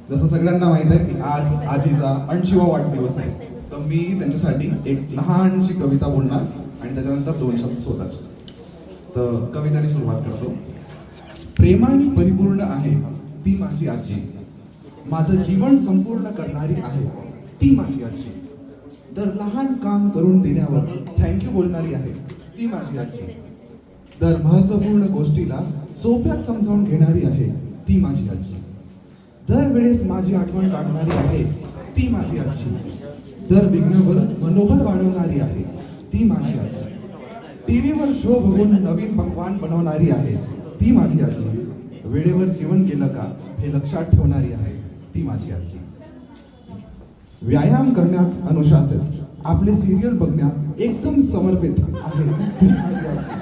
जसं सगळ्यांना माहित आहे की आज आजीचा 80वा वाढदिवस आहे, तर मी त्यांच्यासाठी एक लहानशी कविता बोलणार आणि त्याच्यानंतर 2 शब्द स्वतःचे. तर कवितेने सुरुवात करतो. प्रेमाने परिपूर्ण आहे ती माझी आजी, माझं जीवन संपूर्ण करणारी आहे ती माझी आजी, दर लहान काम करून देण्यावर थँक्यू बोलणारी आहे ती माझी आजी, दर महत्त्वपूर्ण गोष्टीला सोप्यात समजावून घेणारी आहे ती माझी आजी, दर वेळेस माझी आठवण काढणारी आहे ती माझी आजी, दर विघ्नावर मनोबल वाढवणारी आहे ती माझी आजी, टीव्हीवर शो बघून नवीन पक्वान बनवणारी आहे ती माझी आजी, वेळेवर जेवण केलं का हे लक्षात ठेवणारी आहे ती माझी आजी, व्यायाम करण्यात अनुशासित, आपले सिरियल बघण्यात एकदम समर्पित आहे ती माझी आजी,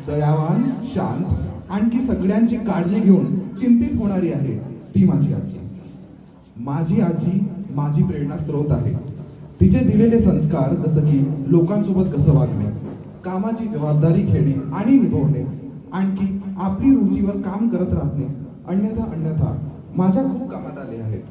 दयावान, शांत, आणखी सगळ्यांची काळजी घेऊन चिंतित होणारी आहे ती माझी आजी. माझी आजी माझी प्रेरणा स्रोत आहे. तिचे दिलेले संस्कार, जसं की लोकांसोबत कसं वागणे, कामाची जबाबदारी घेणे आणि निभवणे, आणखी आपली रुचीवर काम करत राहणे, अन्यथा माझ्या खूप कामात आले आहेत.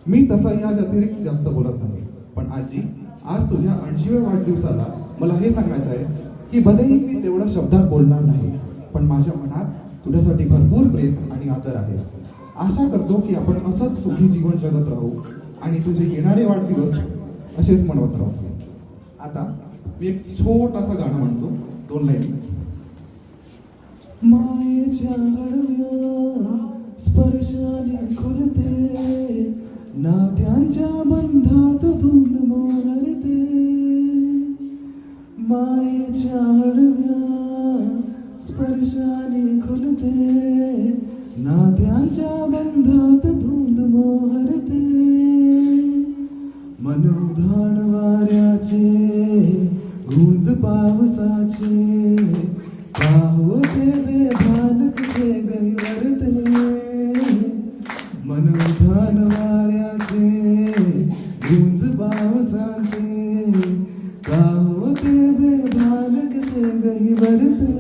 मी तसं या व्यतिरिक्त जास्त बोलत नाही, पण आजी, आज तुझ्या 80व्या वाढदिवसाला मला हे सांगायचं आहे की भलेही मी तेवढ्या शब्दात बोलणार नाही, पण माझ्या मनात तुझ्यासाठी भरपूर प्रेम आणि आदर आहे. आशा करतो की आपण असंच सुखी जीवन जगत राहू आणि तुझे येणारे वाढदिवस असेच मनवत राहू. आता मी एक छोटासा गाणं म्हणतो, 2 लाईन. मायेच्या हळव्या स्पर्शाने खुलते, नात्यांच्या बंधात धुंद मोहरते, मायेच्या हळव्या स्पर्शाने खुलते, नात्यांच्या बंधात धुंद मोहरते, मनोधान वाऱ्याचे गुंज पावसाचे, पावते बेभान कसे गैरते, मनोधान वाऱ्याचे गुंज पावसाचे, पावते बेभान कसे गैरते,